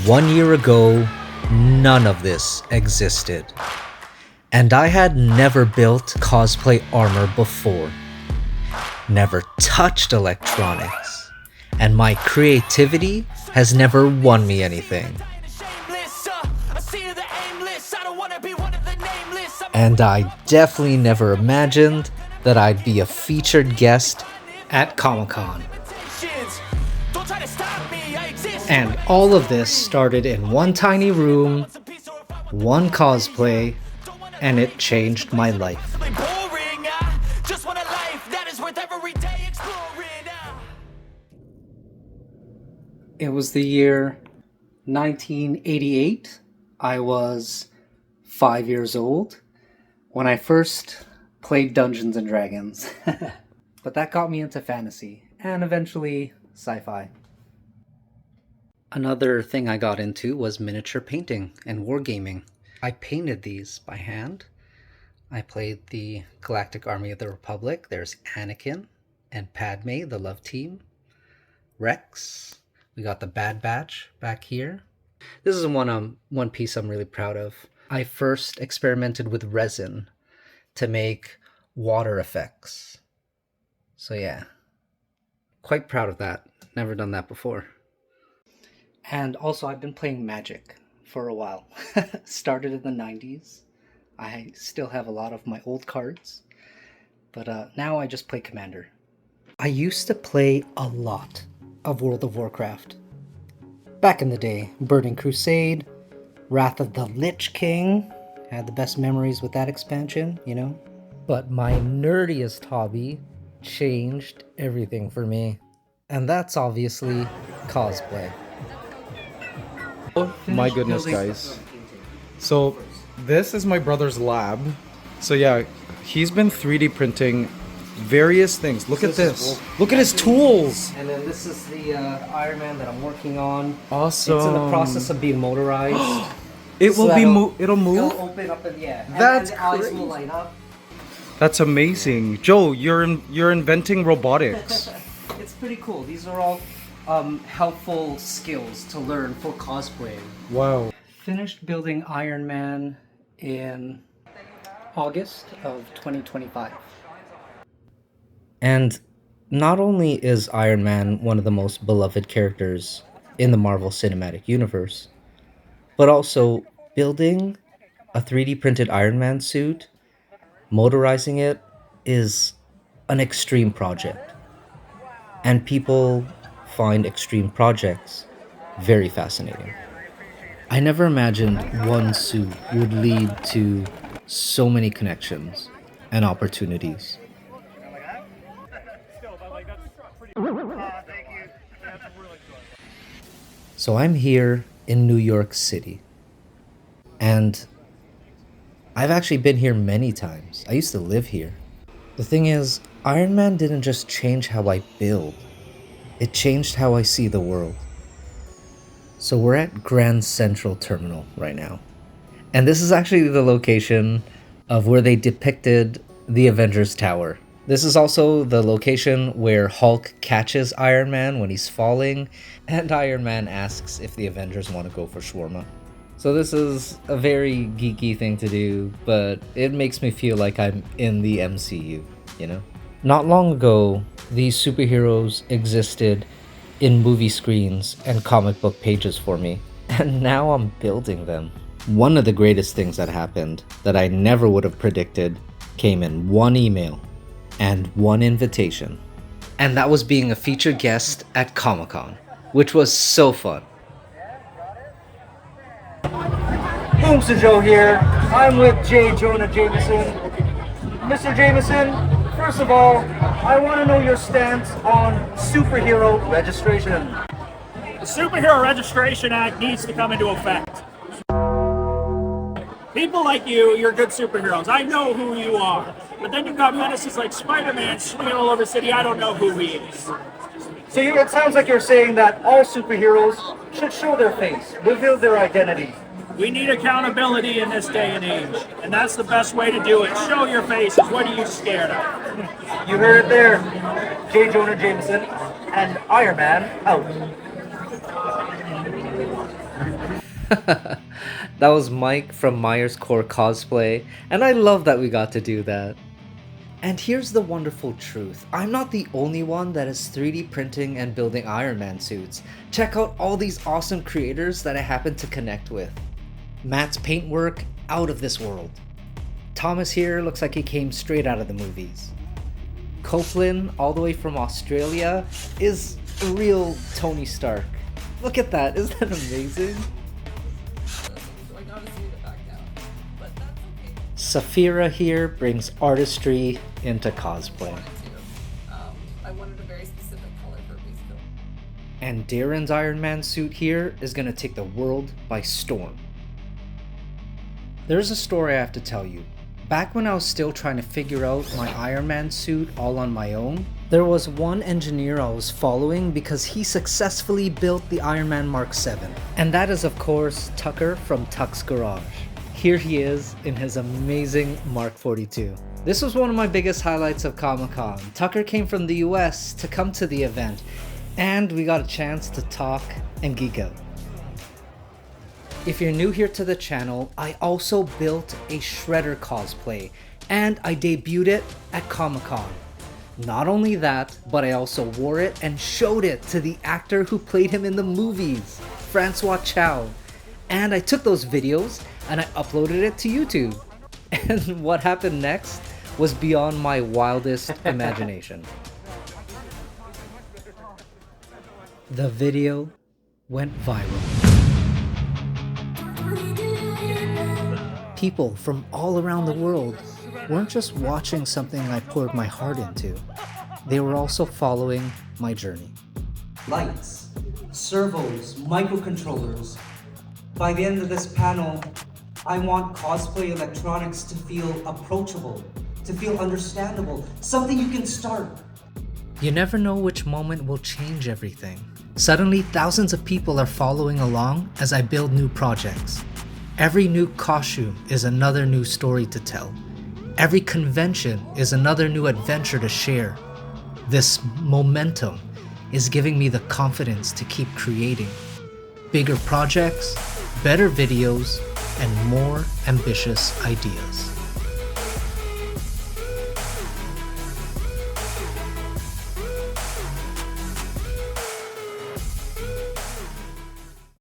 1 year ago, none of this existed. And I had never built cosplay armor before. Never touched electronics. And my creativity has never won me anything. And I definitely never imagined that I'd be a featured guest at Comicon. And all of this started in one tiny room, one cosplay, and it changed my life. It was the year 1988. I was 5 years old when I first played Dungeons and Dragons. But that got me into fantasy and eventually sci-fi. Another thing I got into was miniature painting and wargaming. I painted these by hand. I played the Galactic Army of the Republic. There's Anakin and Padme, the love team. Rex. We got the Bad Batch back here. This is one piece I'm really proud of. I first experimented with resin to make water effects. So yeah, quite proud of that. Never done that before. And also I've been playing Magic for a while. Started in the 90s. I still have a lot of my old cards, but now I just play Commander. I used to play a lot of World of Warcraft. Back in the day, Burning Crusade, Wrath of the Lich King, had the best memories with that expansion, you know? But my nerdiest hobby changed everything for me, and that's obviously cosplay. Oh my goodness, guys. So this is my brother's lab. So yeah, he's been 3D printing various things. Look at this. Look at his tools. And then this is the Iron Man that I'm working on. Awesome. It's in the process of being motorized. It'll move? It'll open up and yeah. That's and the eyes crazy. will light up. That's amazing. Joe, you're inventing robotics. It's pretty cool. These are all helpful skills to learn for cosplaying. Wow. Finished building Iron Man in August of 2025. And not only is Iron Man one of the most beloved characters in the Marvel Cinematic Universe, but also building a 3D printed Iron Man suit, motorizing it, is an extreme project. And people find extreme projects very fascinating. I never imagined one suit would lead to so many connections and opportunities. So I'm here in New York City, and I've actually been here many times. I used to live here. The thing is, Iron Man didn't just change how I build, it changed how I see the world. So we're at Grand Central Terminal right now. And this is actually the location of where they depicted the Avengers Tower. This is also the location where Hulk catches Iron Man when he's falling, and Iron Man asks if the Avengers want to go for shawarma. So this is a very geeky thing to do, but it makes me feel like I'm in the MCU, you know? Not long ago, these superheroes existed in movie screens and comic book pages for me, and now I'm building them. One of the greatest things that happened that I never would have predicted came in one email and one invitation. And that was being a featured guest at Comicon, which was so fun. Boomster Joe here. I'm with J. Jonah Jameson. Mr. Jameson, first of all, I want to know your stance on superhero registration. The Superhero Registration Act needs to come into effect. People like you, you're good superheroes. I know who you are. But then you've got menaces like Spider-Man swinging all over the city. I don't know who he is. So it sounds like you're saying that all superheroes should show their face, reveal their identity. We need accountability in this day and age. And that's the best way to do it. Show your faces. What are you scared of? You heard it there. J. Jonah Jameson and Iron Man out. That was Mike from Myers Core Cosplay, and I love that we got to do that. And here's the wonderful truth. I'm not the only one that is 3D printing and building Iron Man suits. Check out all these awesome creators that I happen to connect with. Matt's paintwork, out of this world. Thomas here looks like he came straight out of the movies. Copeland, all the way from Australia, is a real Tony Stark. Look at that, isn't that amazing? Safira here brings artistry into cosplay. I wanted a very specific color for a piece of it. And Darren's Iron Man suit here is gonna take the world by storm. There's a story I have to tell you. Back when I was still trying to figure out my Iron Man suit all on my own, there was one engineer I was following because he successfully built the Iron Man Mark 7. And that is of course Tucker from Tuck's Garage. Here he is in his amazing Mark 42. This was one of my biggest highlights of Comicon. Tucker came from the US to come to the event, and we got a chance to talk and geek out. If you're new here to the channel, I also built a Shredder cosplay, and I debuted it at Comicon. Not only that, but I also wore it and showed it to the actor who played him in the movies, Francois Chow. And I took those videos and I uploaded it to YouTube. And what happened next was beyond my wildest imagination. The video went viral. People from all around the world weren't just watching something I poured my heart into, they were also following my journey. Lights, servos, microcontrollers. By the end of this panel, I want cosplay electronics to feel approachable, to feel understandable, something you can start. You never know which moment will change everything. Suddenly, thousands of people are following along as I build new projects. Every new costume is another new story to tell. Every convention is another new adventure to share. This momentum is giving me the confidence to keep creating bigger projects, better videos, and more ambitious ideas.